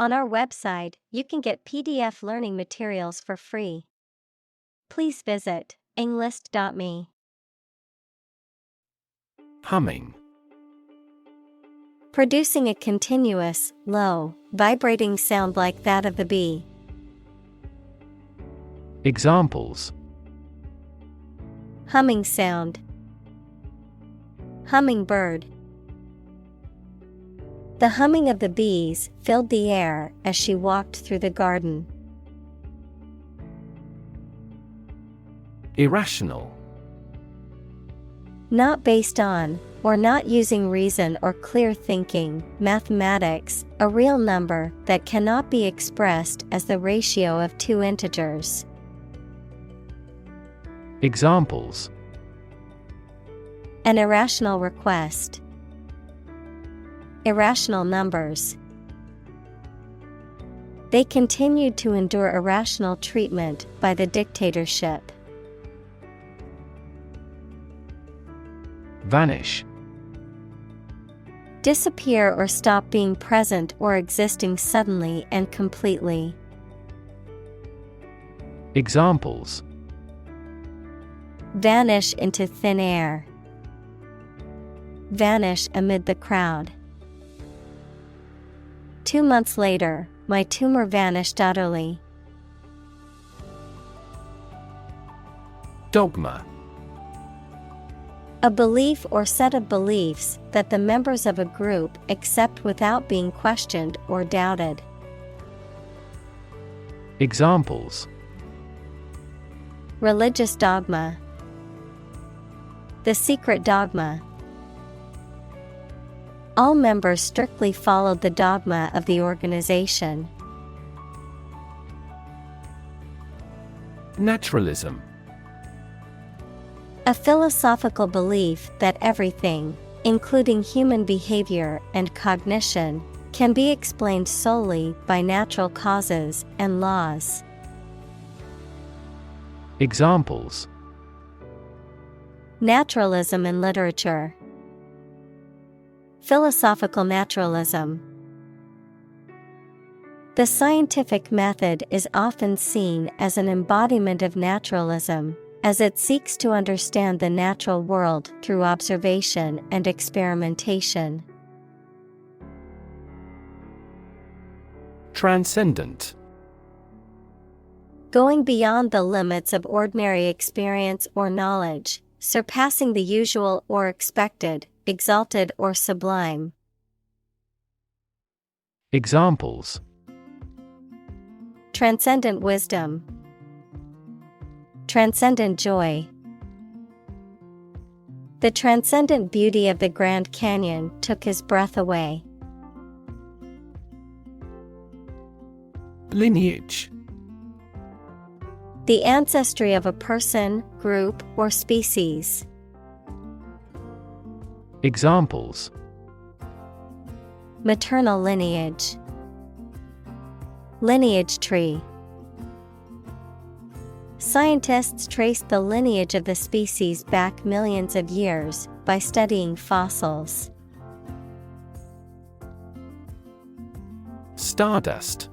On our website, you can get PDF learning materials for free. Please visit englist.me. Humming. Producing a continuous, low, vibrating sound like that of the bee. Examples: Humming sound. Hummingbird. The humming of the bees filled the air as she walked through the garden. Irrational. Not based on, or not using reason or clear thinking, mathematics, a real number that cannot be expressed as the ratio of two integers. Examples: An irrational request. Irrational numbers. They continued to endure irrational treatment by the dictatorship. Vanish. Disappear or stop being present or existing suddenly and completely. Examples: Vanish into thin air. Vanish amid the crowd. 2 months later, my tumor vanished utterly. Dogma. A belief or set of beliefs that the members of a group accept without being questioned or doubted. Examples: Religious dogma. The secret dogma. All members strictly followed the dogma of the organization. Naturalism. A philosophical belief that everything, including human behavior and cognition, can be explained solely by natural causes and laws. Examples: Naturalism in literature. Philosophical naturalism. The scientific method is often seen as an embodiment of naturalism, as it seeks to understand the natural world through observation and experimentation. Transcendent. Going beyond the limits of ordinary experience or knowledge, surpassing the usual or expected, exalted or sublime. Examples: Transcendent wisdom. Transcendent joy. The transcendent beauty of the Grand Canyon took his breath away. Lineage. The ancestry of a person, group, or species. Examples: Maternal lineage. Lineage tree. Scientists traced the lineage of the species back millions of years by studying fossils. Stardust.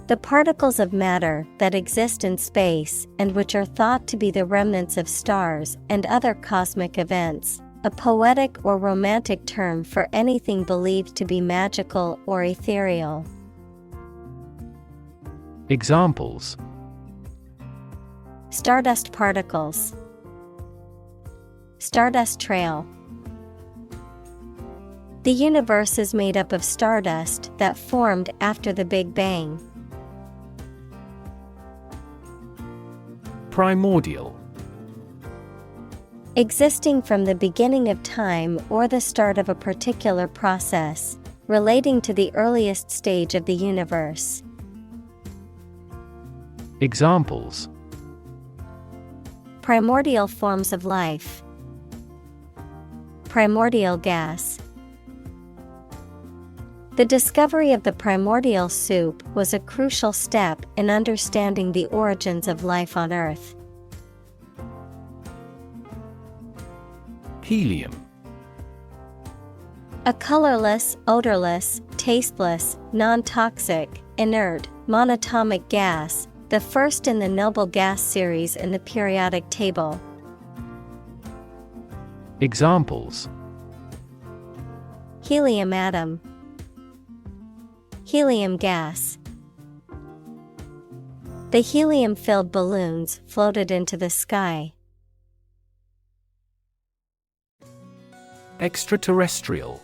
The particles of matter that exist in space and which are thought to be the remnants of stars and other cosmic events, a poetic or romantic term for anything believed to be magical or ethereal. Examples: Stardust particles. Stardust trail. The universe is made up of stardust that formed after the Big Bang. Primordial. Existing from the beginning of time or the start of a particular process, relating to the earliest stage of the universe. Examples: Primordial forms of life. Primordial gas. The discovery of the primordial soup was a crucial step in understanding the origins of life on Earth. Helium. A colorless, odorless, tasteless, non-toxic, inert, monatomic gas, the first in the noble gas series in the periodic table. Examples: Helium atom, helium gas. The helium-filled balloons floated into the sky. Extraterrestrial.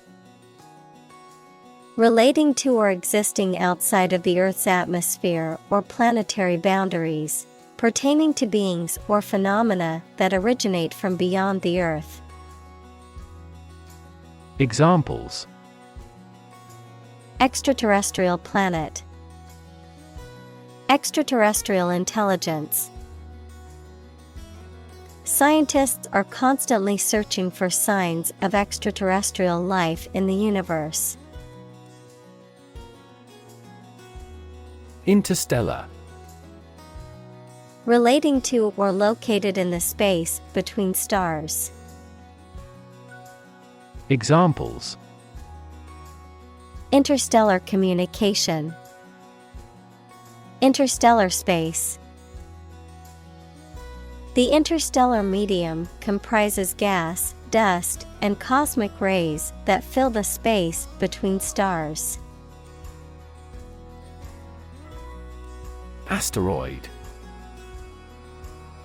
Relating to or existing outside of the Earth's atmosphere or planetary boundaries, pertaining to beings or phenomena that originate from beyond the Earth. Examples: Extraterrestrial planet, extraterrestrial intelligence. Scientists are constantly searching for signs of extraterrestrial life in the universe. Interstellar. Relating to or located in the space between stars. Examples: Interstellar communication, interstellar space. The interstellar medium comprises gas, dust, and cosmic rays that fill the space between stars. Asteroid.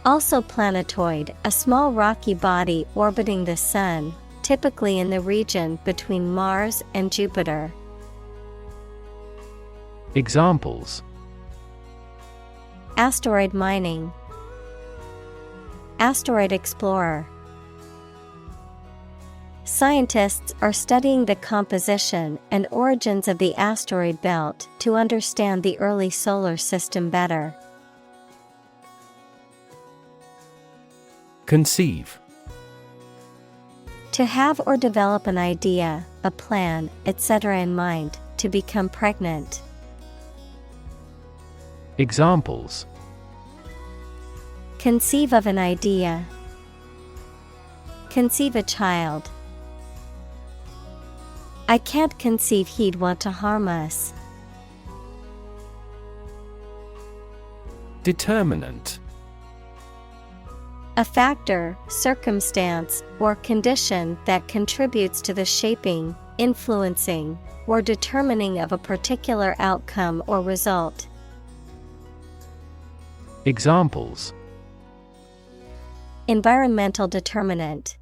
Also planetoid, a small rocky body orbiting the Sun, typically in the region between Mars and Jupiter. Examples: Asteroid mining, asteroid explorer. Scientists are studying the composition and origins of the asteroid belt to understand the early solar system better. Conceive. To have or develop an idea, a plan, etc. in mind, to become pregnant. Examples: Conceive of an idea, conceive a child. I can't conceive he'd want to harm us. Determinant. A factor, circumstance, or condition that contributes to the shaping, influencing, or determining of a particular outcome or result. Examples: Environmental determinant,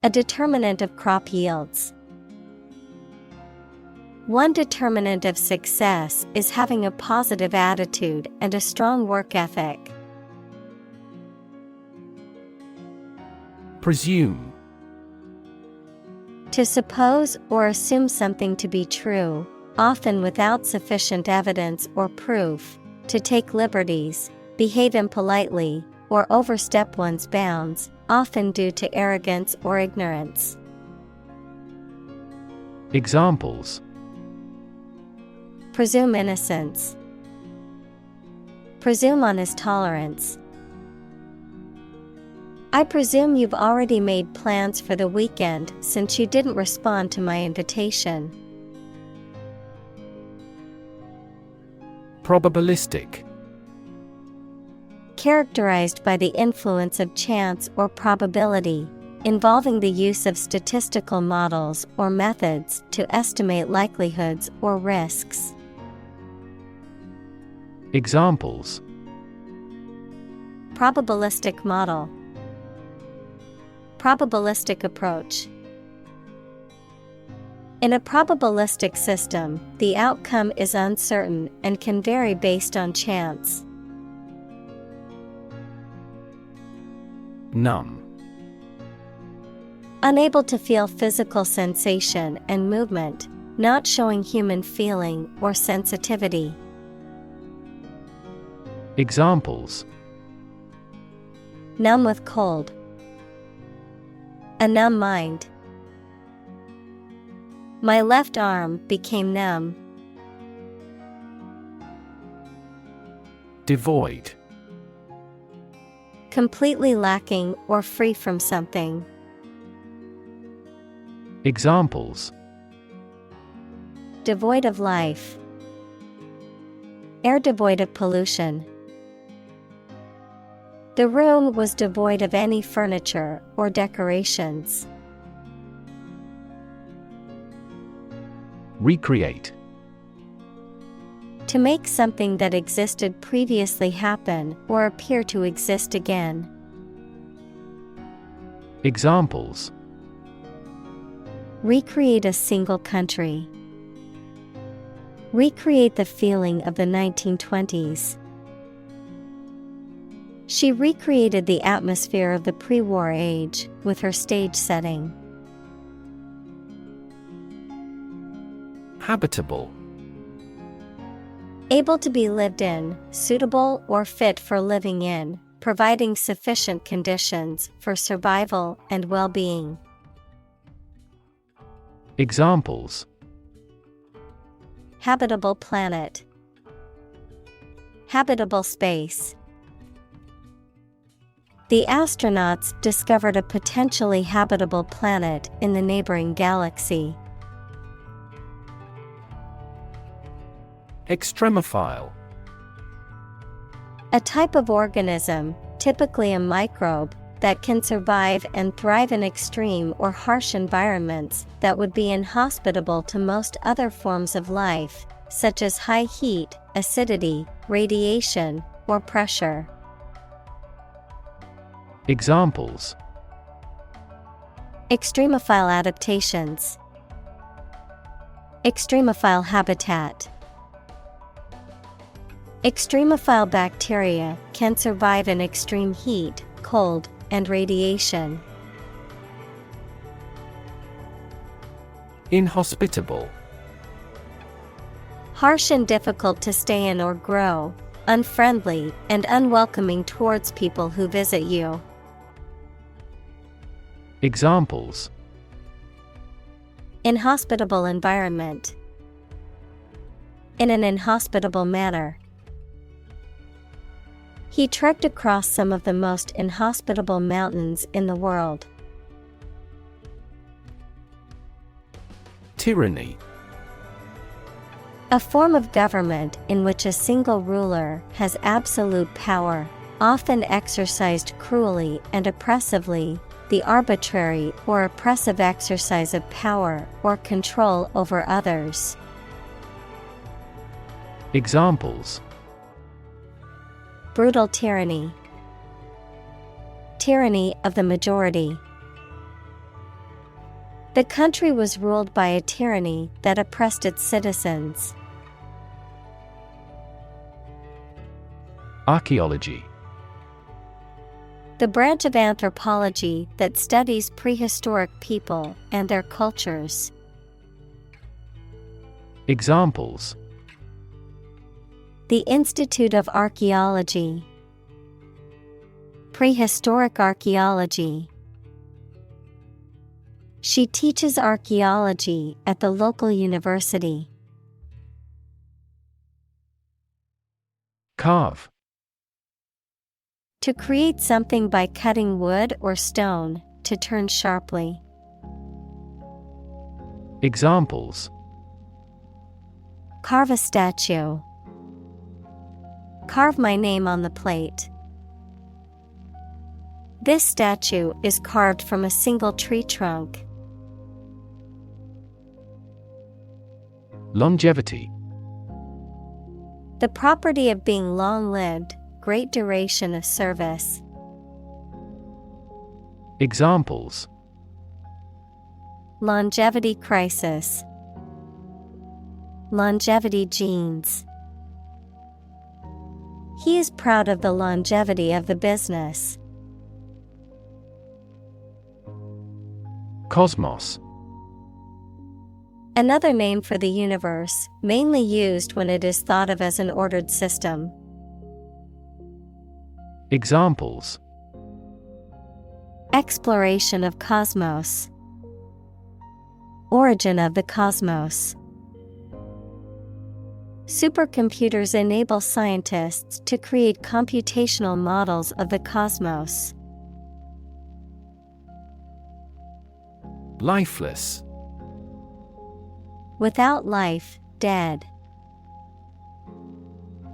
a determinant of crop yields. One determinant of success is having a positive attitude and a strong work ethic. Presume. To suppose or assume something to be true, often without sufficient evidence or proof, to take liberties, behave impolitely, or overstep one's bounds, often due to arrogance or ignorance. Examples: Presume innocence, presume on his tolerance. I presume you've already made plans for the weekend since you didn't respond to my invitation. Probabilistic. Characterized by the influence of chance or probability, involving the use of statistical models or methods to estimate likelihoods or risks. Examples: Probabilistic model, probabilistic approach. In a probabilistic system, the outcome is uncertain and can vary based on chance. Numb. Unable to feel physical sensation and movement, not showing human feeling or sensitivity. Examples: Numb with cold, a numb mind. My left arm became numb. Devoid. Completely lacking or free from something. Examples: devoid of life. Air devoid of pollution. The room was devoid of any furniture or decorations. Recreate. To make something that existed previously happen or appear to exist again. Examples: recreate a single country. Recreate the feeling of the 1920s. She recreated the atmosphere of the pre-war age with her stage setting. Habitable. Able to be lived in, suitable or fit for living in, providing sufficient conditions for survival and well-being. Examples: habitable planet. Habitable space. The astronauts discovered a potentially habitable planet in the neighboring galaxy. Extremophile. A type of organism, typically a microbe, that can survive and thrive in extreme or harsh environments that would be inhospitable to most other forms of life, such as high heat, acidity, radiation, or pressure. Examples: extremophile adaptations. Extremophile habitat. Extremophile bacteria can survive in extreme heat, cold, and radiation. Inhospitable. Harsh and difficult to stay in or grow, unfriendly and unwelcoming towards people who visit you. Examples: inhospitable environment. In an inhospitable manner. He trekked across some of the most inhospitable mountains in the world. Tyranny. A form of government in which a single ruler has absolute power, often exercised cruelly and oppressively, the arbitrary or oppressive exercise of power or control over others. Examples: brutal tyranny. Tyranny of the majority. The country was ruled by a tyranny that oppressed its citizens. Archaeology. The branch of anthropology that studies prehistoric people and their cultures. Examples: the Institute of Archaeology. Prehistoric archaeology. She teaches archaeology at the local university. Carve. To create something by cutting wood or stone, to turn sharply. Examples: carve a statue. Carve my name on the plate. This statue is carved from a single tree trunk. Longevity. The property of being long-lived, great duration of service. Examples: longevity crisis. Longevity genes. He is proud of the longevity of the business. Cosmos. Another name for the universe, mainly used when it is thought of as an ordered system. Examples: exploration of cosmos. Origin of the cosmos. Supercomputers enable scientists to create computational models of the cosmos. Lifeless. Without life, dead.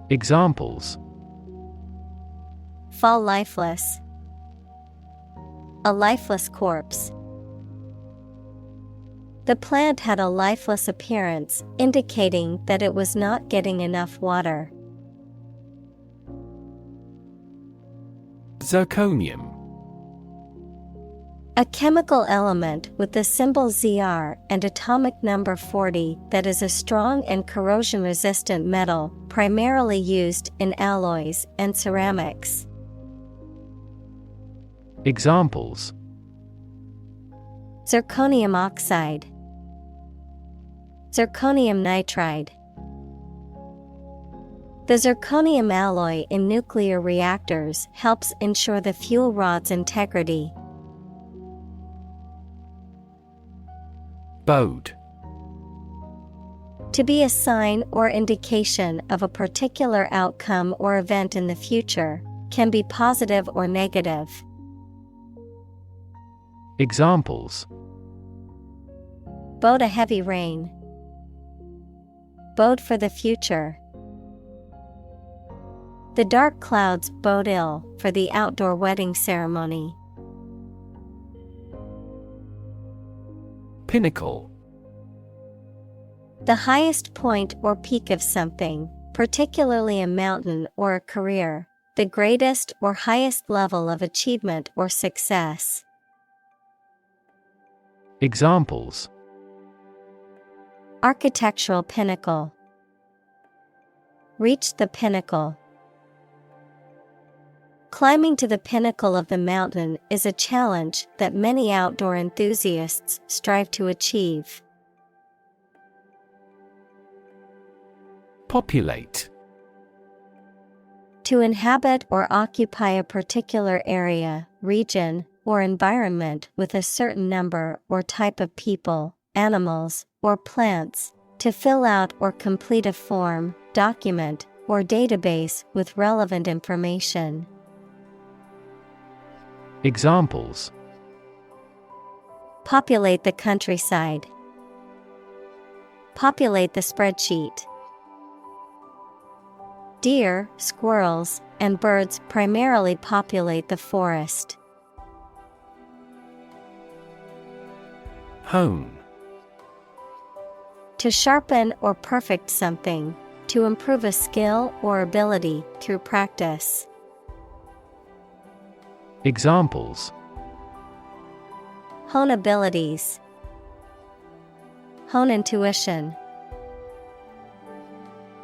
Examples: Fall lifeless. A lifeless corpse. The plant had a lifeless appearance, indicating that it was not getting enough water. Zirconium. A chemical element with the symbol Zr and atomic number 40 that is a strong and corrosion-resistant metal, primarily used in alloys and ceramics. Examples: Zirconium oxide. Zirconium nitride. The zirconium alloy in nuclear reactors helps ensure the fuel rod's integrity. Bode. To be a sign or indication of a particular outcome or event in the future, can be positive or negative. Examples: Bode a heavy rain. Bode for the future. The dark clouds bode ill for the outdoor wedding ceremony. Pinnacle. The highest point or peak of something, particularly a mountain or a career, the greatest or highest level of achievement or success. Examples: Architectural pinnacle. Reach the pinnacle. Climbing to the pinnacle of the mountain is a challenge that many outdoor enthusiasts strive to achieve. Populate. To inhabit or occupy a particular area, region, or environment with a certain number or type of people, animals, or plants, to fill out or complete a form, document, or database with relevant information. Examples: Populate the countryside. Populate the spreadsheet. Deer, squirrels, and birds primarily populate the forest. Hone. To sharpen or perfect something, to improve a skill or ability through practice. Examples: Hone abilities. Hone intuition.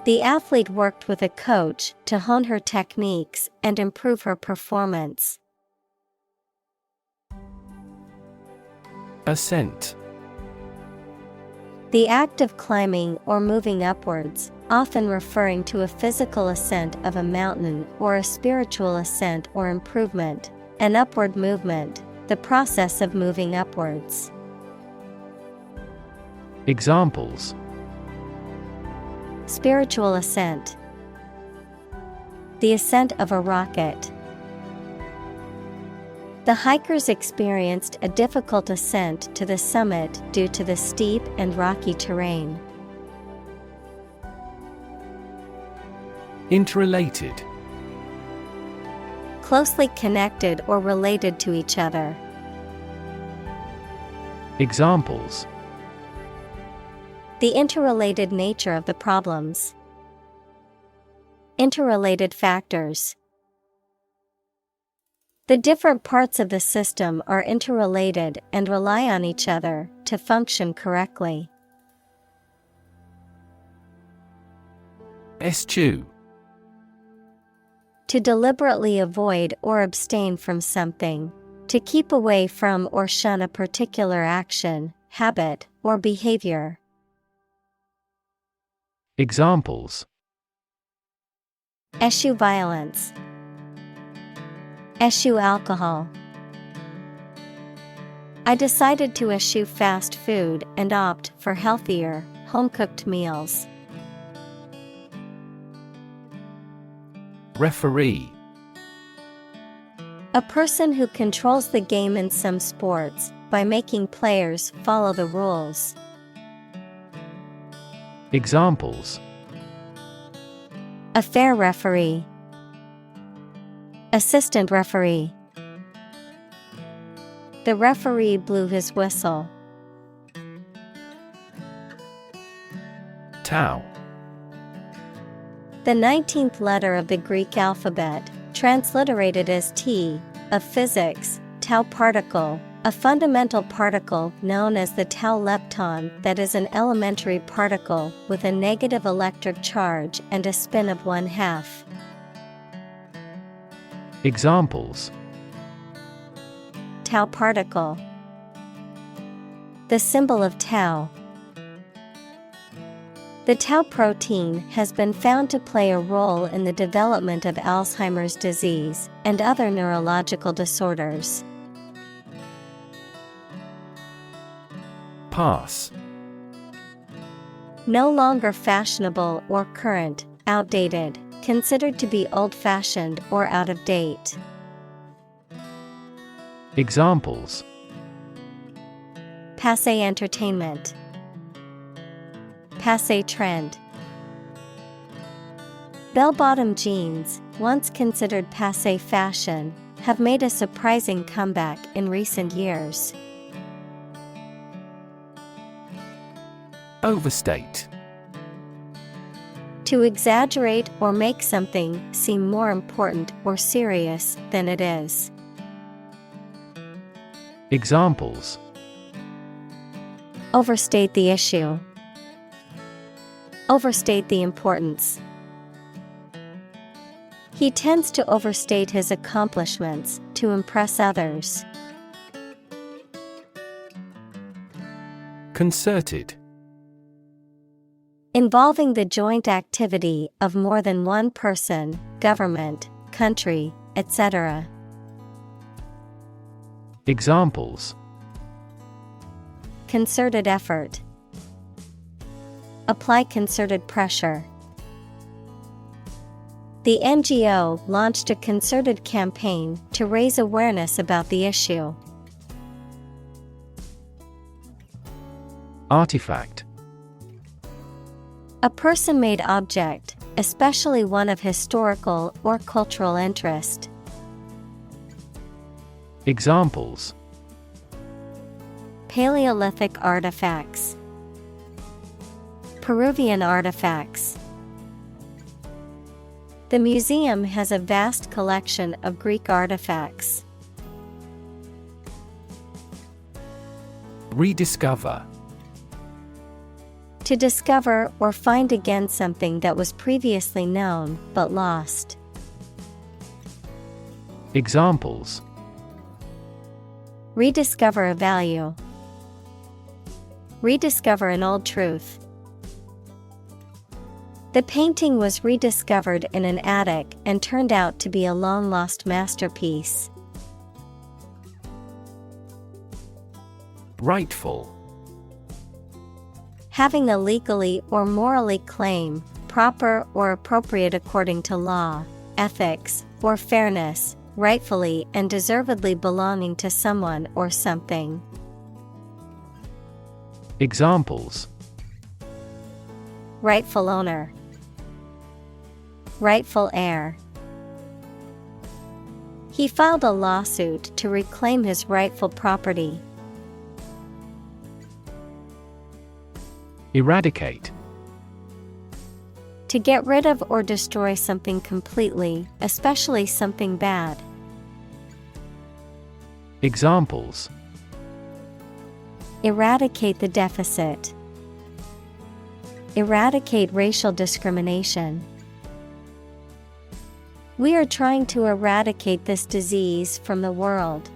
The athlete worked with a coach to hone her techniques and improve her performance. Ascent. The act of climbing or moving upwards, often referring to a physical ascent of a mountain or a spiritual ascent or improvement, an upward movement, the process of moving upwards. Examples: Spiritual ascent. The ascent of a rocket. The hikers experienced a difficult ascent to the summit due to the steep and rocky terrain. Interrelated. Closely connected or related to each other. Examples: The interrelated nature of the problems. Interrelated factors. The different parts of the system are interrelated and rely on each other to function correctly. Eschew. To deliberately avoid or abstain from something. To keep away from or shun a particular action, habit, or behavior. Examples: Eschew violence. Eschew alcohol. I decided to eschew fast food and opt for healthier, home-cooked meals. Referee. A person who controls the game in some sports by making players follow the rules. Examples: a fair referee, assistant referee. The referee blew his whistle. Tau. The 19th letter of the Greek alphabet, transliterated as T, of physics, tau particle, a fundamental particle known as the tau lepton that is an elementary particle with a negative electric charge and a spin of 1/2. Examples: Tau particle. The symbol of tau. The tau protein has been found to play a role in the development of Alzheimer's disease and other neurological disorders. Pass. No longer fashionable or current, outdated, considered to be old-fashioned or out of date. Examples: Passé entertainment. Passé trend. Bell-bottom jeans, once considered passé fashion, have made a surprising comeback in recent years. Overstate. To exaggerate or make something seem more important or serious than it is. Examples: Overstate the issue. Overstate the importance. He tends to overstate his accomplishments to impress others. Concerted. Involving the joint activity of more than one person, government, country, etc. Examples: Concerted effort. Apply concerted pressure. The NGO launched a concerted campaign to raise awareness about the issue. Artifact. A person-made object, especially one of historical or cultural interest. Examples: Paleolithic artifacts. Peruvian artifacts. The museum has a vast collection of Greek artifacts. Rediscover. To discover or find again something that was previously known but lost. Examples: Rediscover a value. Rediscover an old truth. The painting was rediscovered in an attic and turned out to be a long-lost masterpiece. Rightful. Having a legally or morally claim, proper or appropriate according to law, ethics, or fairness, rightfully and deservedly belonging to someone or something. Examples: Rightful owner. Rightful heir. He filed a lawsuit to reclaim his rightful property. Eradicate. To get rid of or destroy something completely, especially something bad. Examples: Eradicate the deficit. Eradicate racial discrimination. We are trying to eradicate this disease from the world.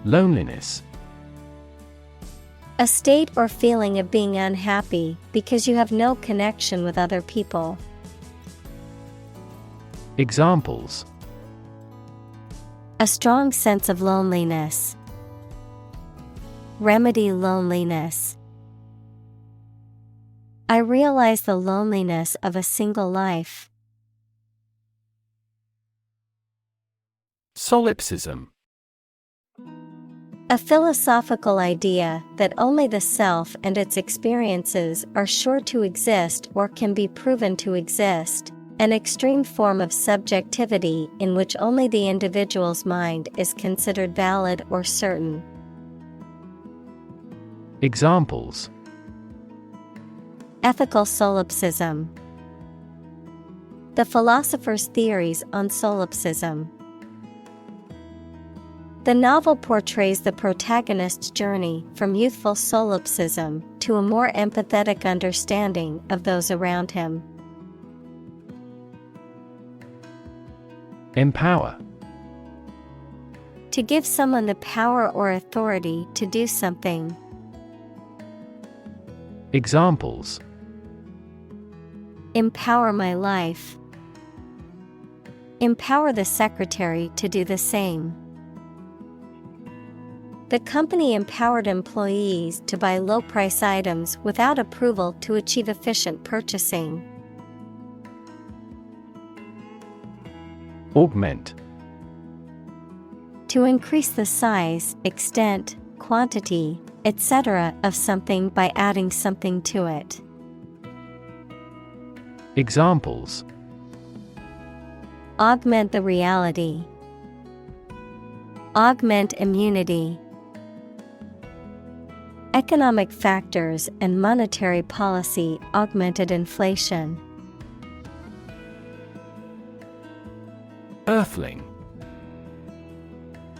Loneliness. A state or feeling of being unhappy because you have no connection with other people. Examples: A strong sense of loneliness. Remedy loneliness. I realize the loneliness of a single life. Solipsism. A philosophical idea that only the self and its experiences are sure to exist or can be proven to exist, an extreme form of subjectivity in which only the individual's mind is considered valid or certain. Examples: Ethical solipsism. The philosopher's theories on solipsism. The novel portrays the protagonist's journey from youthful solipsism to a more empathetic understanding of those around him. Empower. To give someone the power or authority to do something. Examples: Empower my life. Empower the secretary to do the same. The company empowered employees to buy low-price items without approval to achieve efficient purchasing. Augment. To increase the size, extent, quantity, etc. of something by adding something to it. Examples: Augment the reality. Augment immunity. Economic factors and monetary policy augmented inflation. Earthling.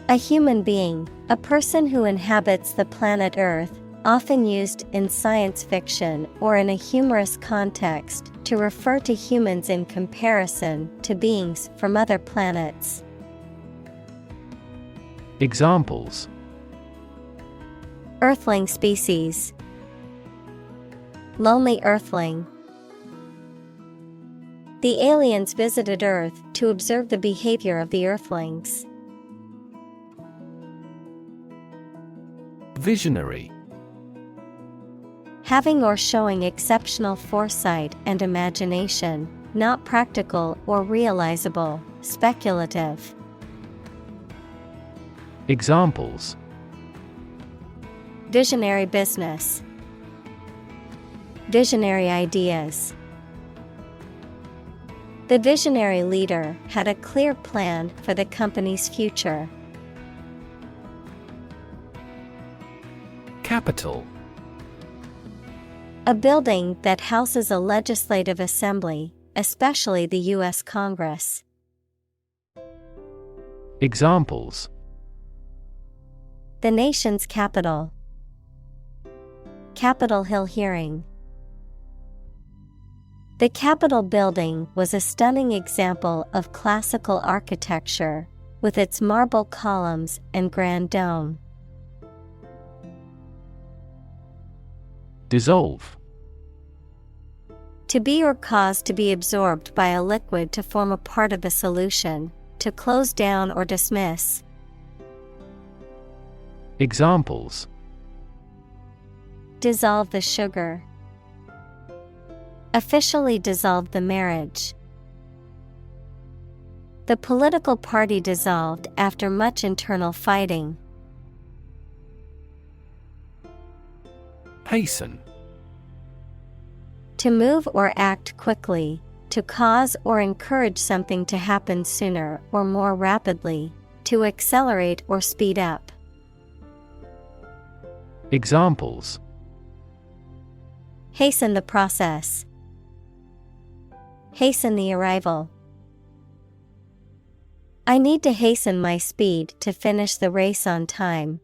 A human being, a person who inhabits the planet Earth, often used in science fiction or in a humorous context to refer to humans in comparison to beings from other planets. Examples: Earthling species. Lonely earthling. The aliens visited Earth to observe the behavior of the earthlings. Visionary. Having or showing exceptional foresight and imagination, not practical or realizable, speculative. Examples: Visionary business. Visionary ideas. The visionary leader had a clear plan for the company's future. Capital. A building that houses a legislative assembly, especially the U.S. Congress. Examples: The nation's capital. Capitol Hill hearing. The Capitol building was a stunning example of classical architecture, with its marble columns and grand dome. Dissolve. To be or cause to be absorbed by a liquid to form a part of a solution, to close down or dismiss. Examples: Dissolve the sugar. Officially dissolved the marriage. The political party dissolved after much internal fighting. Hasten. To move or act quickly, to cause or encourage something to happen sooner or more rapidly, to accelerate or speed up. Examples: Hasten the process. Hasten the arrival. I need to hasten my speed to finish the race on time.